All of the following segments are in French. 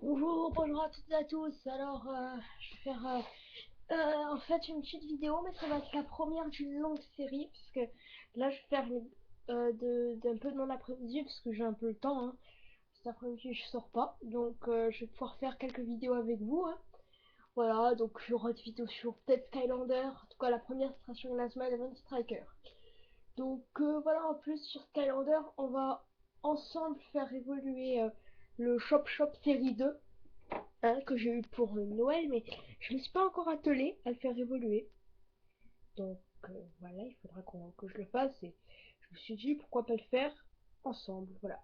Bonjour à toutes et à tous. Alors, je vais faire en fait une petite vidéo, mais ça va être la première d'une longue série, puisque là je vais faire d'un peu de mon après-midi, parce que j'ai un peu le temps. Hein. Cet après-midi je sors pas, donc je vais pouvoir faire quelques vidéos avec vous. Hein. Voilà, donc il y aura des vidéos sur peut-être Skylander. En tout cas, la première sera sur Inazuma Eleven Striker. Donc voilà, en plus sur Skylander, on va ensemble faire évoluer le Shop Shop série 2 hein, que j'ai eu pour Noël, mais je me suis pas encore attelée à le faire évoluer. Donc voilà, il faudra que je le fasse et je me suis dit pourquoi pas le faire ensemble. Voilà.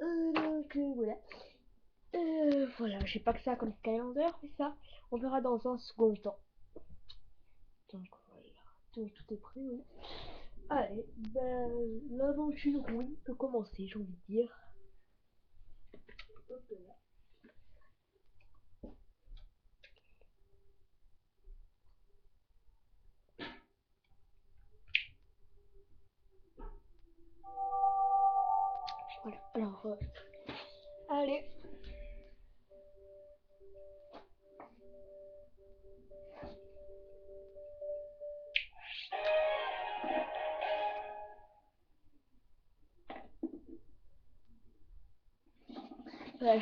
Donc voilà. Voilà, j'ai pas que ça comme calendar, mais ça, on verra dans un second temps. Donc voilà, tout est prêt, oui. Allez, ben l'aventure, oui, peut commencer, j'ai envie de dire. Hop là. Voilà, alors, allez.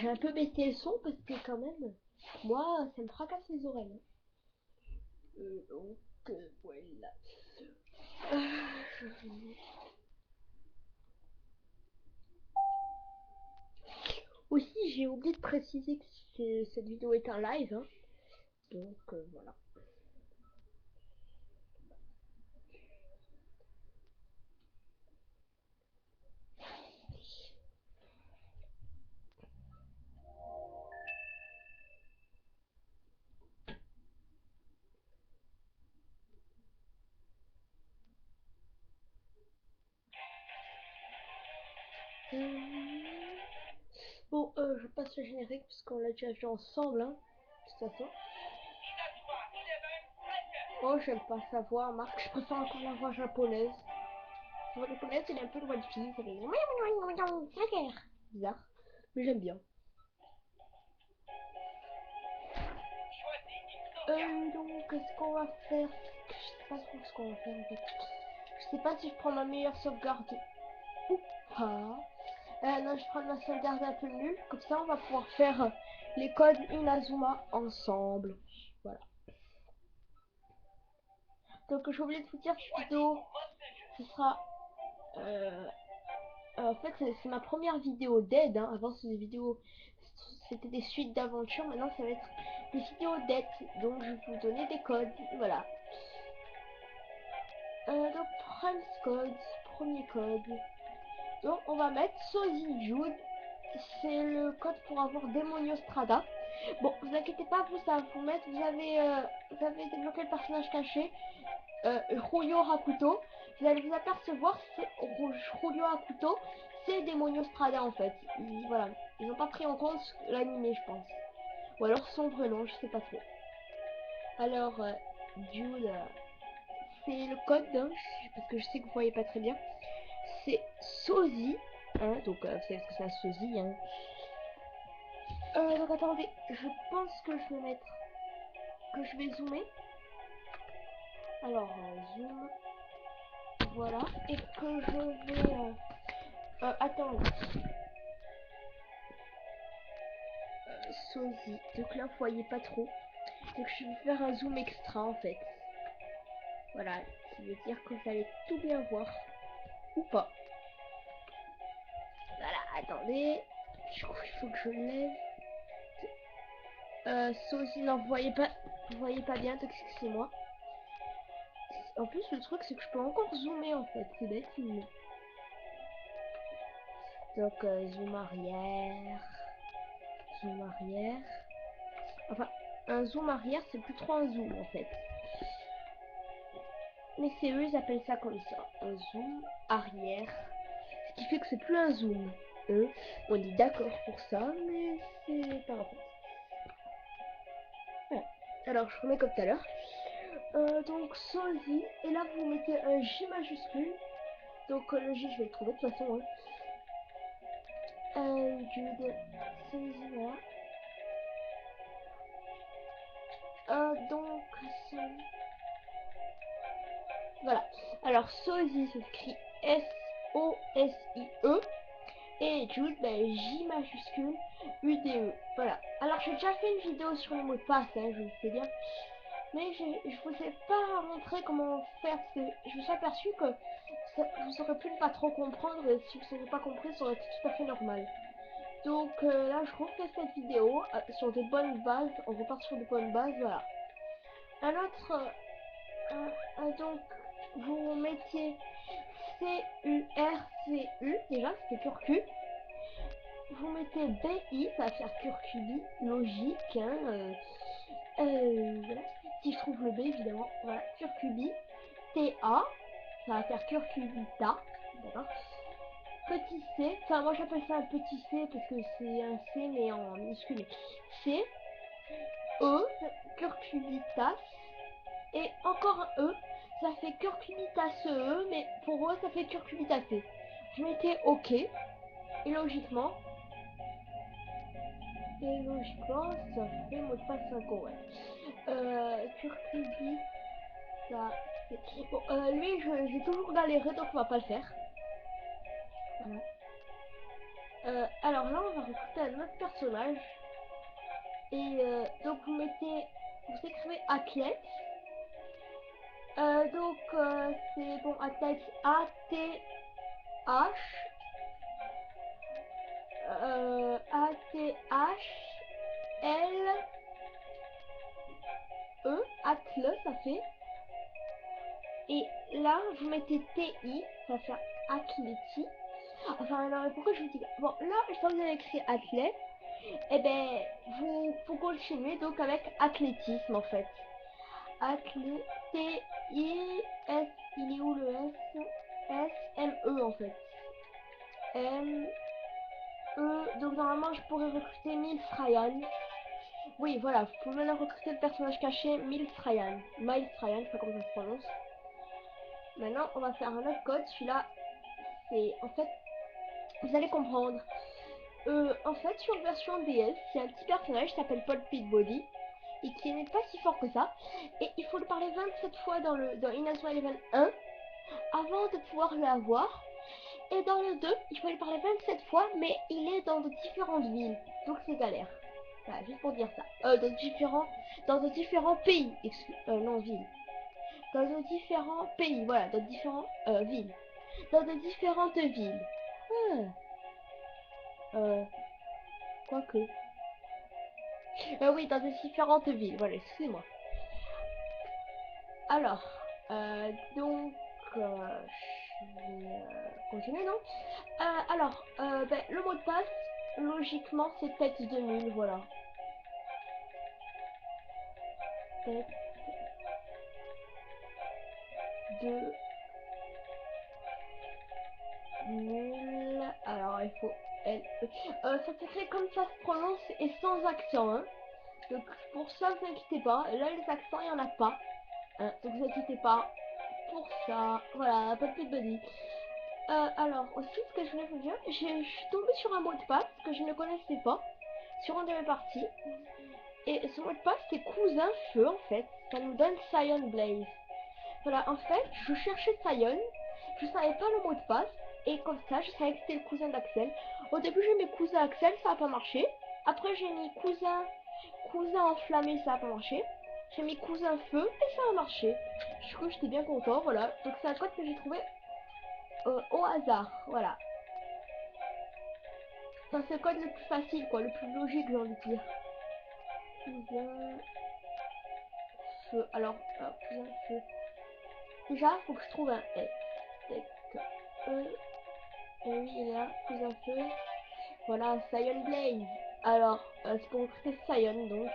J'ai un peu baissé le son parce que quand même, moi, ça me fracasse les oreilles. Donc, voilà. Aussi, j'ai oublié de préciser que cette vidéo est un live. Hein. Donc, voilà. Bon, je passe le générique parce qu'on l'a déjà vu ensemble. Hein, de toute façon. Oh, j'aime pas sa voix, Marc. Je préfère encore la voix japonaise. La voix japonaise, elle est un peu loin de fille. Ça fait bizarre. Mais j'aime bien. Donc, ce qu'on va faire, je sais pas trop ce qu'on va faire en fait. Je sais pas si je prends ma meilleure sauvegarde ou pas. Non, je prends ma sauvegarde un peu nulle. Comme ça, on va pouvoir faire les codes Inazuma ensemble. Voilà. Donc, j'ai oublié de vous dire, cette vidéo, ce sera... euh, en fait, c'est ma première vidéo d'aide. Hein. Avant, c'était des vidéos... C'était des suites d'aventures. Maintenant, ça va être des vidéos d'aide. Donc, je vais vous donner des codes. Voilà. Donc, premier code. Donc, on va mettre Sozy Jude. C'est le code pour avoir Demonio Strada. Bon, vous inquiétez pas, ça va vous mettre. Vous avez débloqué le personnage caché, Ruyo Hakuto. Vous allez vous apercevoir, c'est Ruyo Hakuto, c'est Demonio Strada en fait. Voilà, ils n'ont pas pris en compte l'animé, je pense. Ou alors son vrai nom, je sais pas trop. Alors, Jude, c'est le code, hein, parce que je sais que vous voyez pas très bien. C'est Sozy, hein, donc c'est parce que c'est un Sozy, hein. Donc attendez, je pense que je vais mettre, que je vais zoomer. Alors, zoom, voilà, et que je vais, attendez, Sozy, donc là, vous voyez pas trop. Donc je vais faire un zoom extra en fait. Voilà, ça veut dire que vous allez tout bien voir, ou pas. Voilà, attendez, il faut que je lève. Sozy, non, vous voyez pas bien, donc excusez-moi. En plus, le truc, c'est que je peux encore zoomer en fait, c'est bête, mais... Donc, zoom arrière, zoom arrière. Enfin, un zoom arrière, c'est plus trop un zoom en fait. Mais c'est eux, ils appellent ça comme ça, un zoom arrière. Ce qui fait que c'est plus un zoom. On est d'accord pour ça, mais c'est pas grave. Voilà. Alors, je remets comme tout à l'heure. Donc, Sozy, et là, vous mettez un J majuscule. Donc, le J, je vais le trouver de toute façon. Hein. Jude, Sozy, voilà. Donc, voilà. Alors, Sozy s'écrit S-O-S-I-E. Et Jude, ben, J majuscule U-D-E. Voilà. Alors, j'ai déjà fait une vidéo sur le mot de passe, hein, je le sais bien. Mais je vous ai pas montré comment faire, parce que je me suis aperçu que vous aurez pu ne pas trop comprendre, et si vous n'avez pas compris, ça aurait été tout à fait normal. Donc là, je refais cette vidéo sur de bonnes bases, on repart sur de bonnes bases, voilà. Un autre, donc, vous mettiez C-U-R-C-U, déjà, c'était curcu. Vous mettez BI, ça va faire curcubi, logique, hein, voilà. Si je trouve le B, évidemment, voilà, curcubi. TA, ça va faire curcubita, d'accord. Petit c, enfin moi j'appelle ça un petit c parce que c'est un c mais en minuscule. C, E, curcubitas, et encore un E, ça fait curcubitacee, mais pour eux ça fait curcubitacé. Je mettais OK, et logiquement, ça fait mot de passe 5 ouais. Curcubita. Bon, lui, j'ai toujours galéré, donc on va pas le faire. Voilà. Alors là, on va recruter un autre personnage. Et donc, vous écrivez athlète. Donc, c'est bon, athlète A-T-H. A-T-H-L-E. Athle, ça fait. Et là, vous mettez T-I, ça va faire athléti. Enfin, alors, pourquoi je vous dis... Bon, là, je pense que vous avez écrit athlète. Et ben, vous continuez donc avec athlétisme, en fait. Athlé... T-I-S... Il est où le S? S-M-E, en fait. M-E... Donc, normalement, je pourrais recruter Miles Ryan. Oui, voilà, vous pouvez maintenant recruter le personnage caché Miles Ryan. Miles Ryan, je sais pas comment ça se prononce. Maintenant, on va faire un autre code. Celui-là, c'est... En fait, vous allez comprendre. En fait, sur version DS, il y a un petit personnage qui s'appelle Paul Pitbody et qui n'est pas si fort que ça. Et il faut le parler 27 fois dans Inazuma Eleven 1 avant de pouvoir l'avoir. Et dans le 2, il faut le parler 27 fois, mais il est dans de différentes villes. Donc c'est galère. Voilà, juste pour dire ça. Dans de différents pays. Non, villes. Dans de différents pays, voilà, dans différentes villes. Dans de différentes villes. Quoique. Oui, dans de différentes villes. Voilà, excusez-moi. Alors, donc, je vais continuer, non? Alors, ben, le mot de passe, logiquement, c'est tête 2000, voilà. Tête 2000. Alors, il faut... ça s'écrit comme ça se prononce et sans accent, hein. Donc, pour ça, vous inquiétez pas. Là, les accents, il n'y en a pas. Hein, donc, vous inquiétez pas. Pour ça, voilà, pas de Pitbody. Alors, aussi, ce que je voulais vous dire, je suis tombée sur un mot de passe que je ne connaissais pas sur une de mes parties. Et ce mot de passe, c'est cousin feu, en fait. Ça nous donne Cyan Blaze. Voilà, en fait, je cherchais Cyan, je savais pas le mot de passe, et comme ça, je savais que c'était le cousin d'Axel. Au début, j'ai mis cousin Axel, ça a pas marché. Après, j'ai mis cousin enflammé, ça a pas marché. J'ai mis cousin feu, et ça a marché. Du coup, j'étais bien content, voilà. Donc, c'est un code que j'ai trouvé au hasard, voilà. Enfin, c'est le code le plus facile, quoi, le plus logique, j'ai envie de dire. Cousin feu. Alors, cousin feu. Déjà, faut que je trouve un S. E. Et oui, il est là, cousin feu. Voilà, Cyan Blaze. Alors, c'est pour recruter Cyan, donc.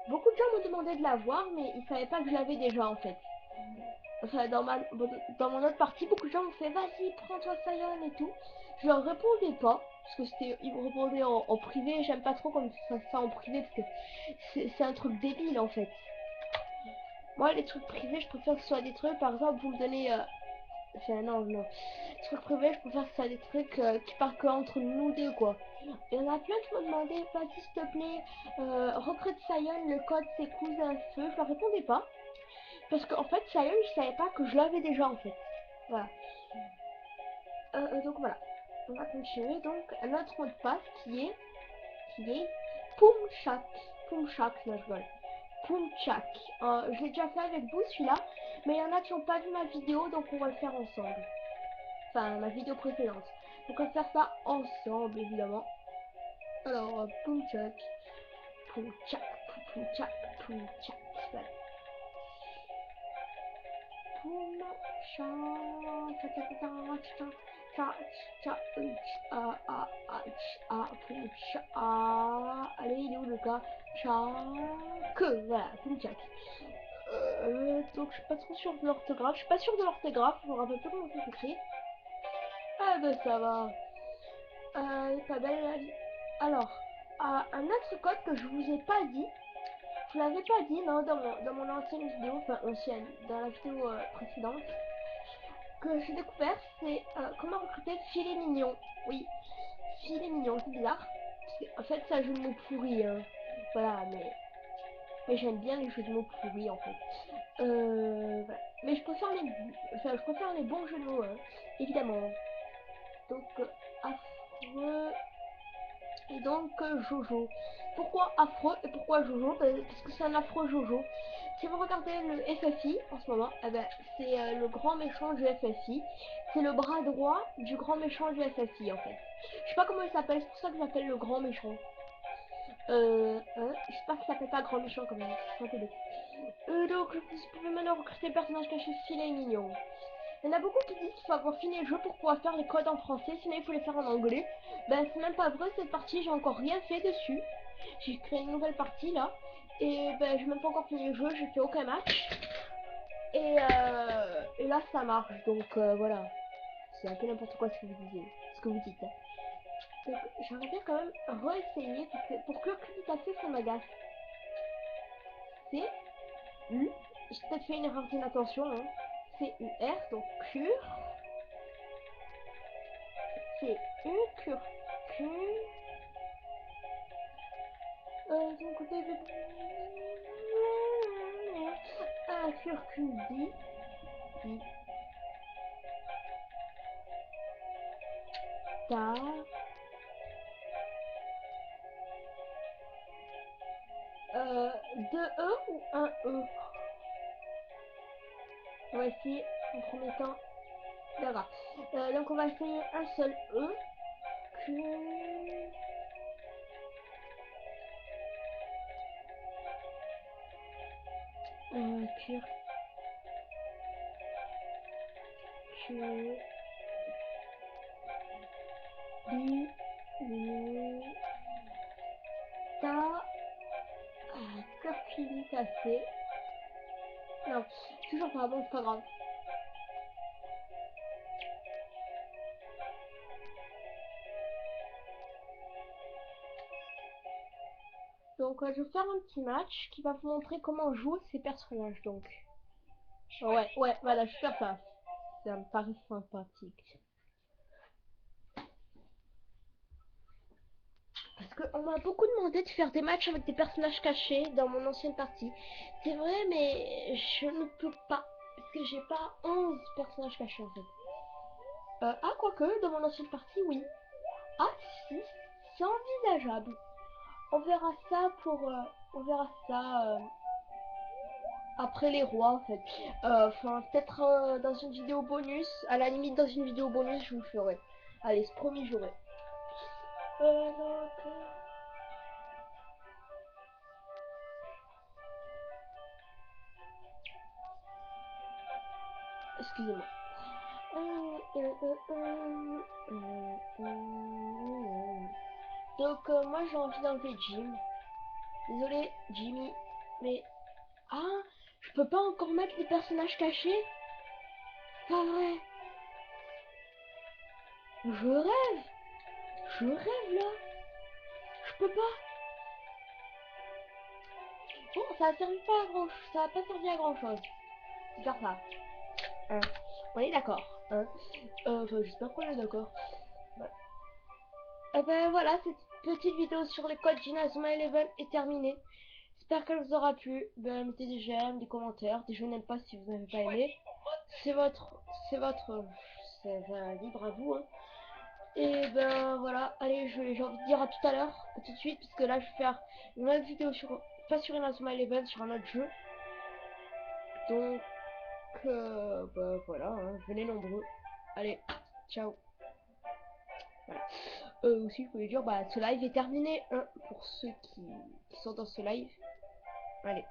Beaucoup de gens me demandaient de l'avoir, mais ils savaient pas que je l'avais déjà, en fait. Enfin, dans mon autre partie, beaucoup de gens m'ont fait vas-y, prends-toi Cyan et tout. Je leur répondais pas, parce que ils me répondaient en privé. J'aime pas trop comme ça en privé, parce que c'est un truc débile en fait. Moi, les trucs privés, je préfère que ce soit des trucs, par exemple, vous me donnez Enfin, non, non. Trucs privés, je préfère que ça des trucs qui parlent que entre nous deux, quoi. Il y en a plein qui m'ont demandé, vas-y, s'il te plaît, recrute Sion, le code c'est cousin feu. Je leur répondais pas. Parce qu'en fait, Sion, je savais pas que je l'avais déjà, en fait. Voilà. Donc voilà. On va continuer. Donc, notre mot de passe qui est Pumchak. Pumchak, non, je rigole. Pumchak. Je l'ai déjà fait avec vous, celui-là. Mais il y en a qui n'ont pas vu ma vidéo, donc on va le faire ensemble. Enfin, ma vidéo précédente. Donc on va faire ça ensemble, évidemment. Alors, Pumchak. Pumchak. Pumchak. Pumchak. Voilà. Allez, il est où le gars? Voilà, Pumchak. Donc je suis pas trop sûre de l'orthographe. Je suis pas sûre de l'orthographe, je me rappelle plus comment ça s'écrit. Ah ben ça va. Pas belle la vie. Alors, un autre code que je vous ai pas dit. Je l'avais pas dit non, dans mon ancienne vidéo, enfin ancienne, dans la vidéo précédente, que j'ai découvert, c'est comment recruter filet mignon. Oui, filet mignon, c'est bizarre. En fait, c'est un jeu de mots pourri, hein. Voilà, mais j'aime bien les jeux de mots pourris en fait. Voilà. Mais je préfère les bons jeux de mots, hein, évidemment. Donc, affreux. Et donc, Jojo. Pourquoi affreux et pourquoi Jojo? Parce que c'est un affreux Jojo. Si vous regardez le FFI en ce moment, eh ben, c'est le grand méchant du FFI. C'est le bras droit du grand méchant du FFI en fait. Je sais pas comment il s'appelle, c'est pour ça que j'appelle le grand méchant. J'espère qu'il s'appelle pas grand méchant quand même. C'est un peu bête. Donc, vous pouvez maintenant recruter le personnage caché filet mignon. Il y en a beaucoup qui disent qu'il faut avoir fini le jeu pour pouvoir faire les codes en français, sinon il faut les faire en anglais. Ben c'est même pas vrai, cette partie j'ai encore rien fait dessus. J'ai créé une nouvelle partie là. Et ben j'ai même pas encore fini le jeu, j'ai fait aucun match. Et là ça marche, donc voilà. C'est un peu n'importe quoi ce que vous disiez, ce que vous dites. Hein. Donc j'aimerais bien quand même réessayer, parce que pour clore assez ça m'agace. C'est U. J'ai peut-être fait une erreur d'inattention, hein. C'est UR, donc cure. C'est une curcule. Donc un curcule dit ta deux E ou un E? On va essayer en premier temps. D'accord. Donc on va essayer un seul E. Curcule. Curculicacée. Non, toujours pas bon, c'est pas grave. Donc je vais faire un petit match qui va vous montrer comment jouer ces personnages donc. Ouais, voilà, je vais faire ça. Ça me paraît sympathique. Parce qu'on m'a beaucoup demandé de faire des matchs avec des personnages cachés dans mon ancienne partie. C'est vrai, mais je ne peux pas. Parce que j'ai pas 11 personnages cachés en fait. Quoique, dans mon ancienne partie, oui. Ah, si, c'est envisageable. On verra ça on verra ça après les rois en fait. Enfin, peut-être dans une vidéo bonus. À la limite, dans une vidéo bonus, je vous le ferai. Allez, c'est promis, j'aurai. Excusez-moi. Donc, moi j'ai envie d'enlever Jim. Désolé, Jimmy. Mais. Ah, je peux pas encore mettre les personnages cachés? Pas vrai. Je rêve. Je rêve là. Je peux pas. Bon, ça a servi pas à grand chose. Ça a pas servi à grand chose. C'est faire ça. On est d'accord. hein. Enfin, j'espère qu'on est d'accord. Voilà. Et ben voilà, cette petite vidéo sur les codes d'Inazuma Eleven est terminée. J'espère qu'elle vous aura plu. Ben, mettez des j'aime, des commentaires, des je n'aime pas si vous n'avez pas aimé. C'est votre, c'est libre à vous, hein. Et ben voilà, allez, j'ai envie de dire à tout à l'heure, à tout de suite, parce que là je vais faire une autre vidéo sur, pas sur Inazuma Eleven, sur un autre jeu. Donc, bah voilà, hein, venez nombreux. Allez, ciao. Voilà. Aussi, je voulais dire, bah ce live est terminé, hein, pour ceux qui sont dans ce live. Allez.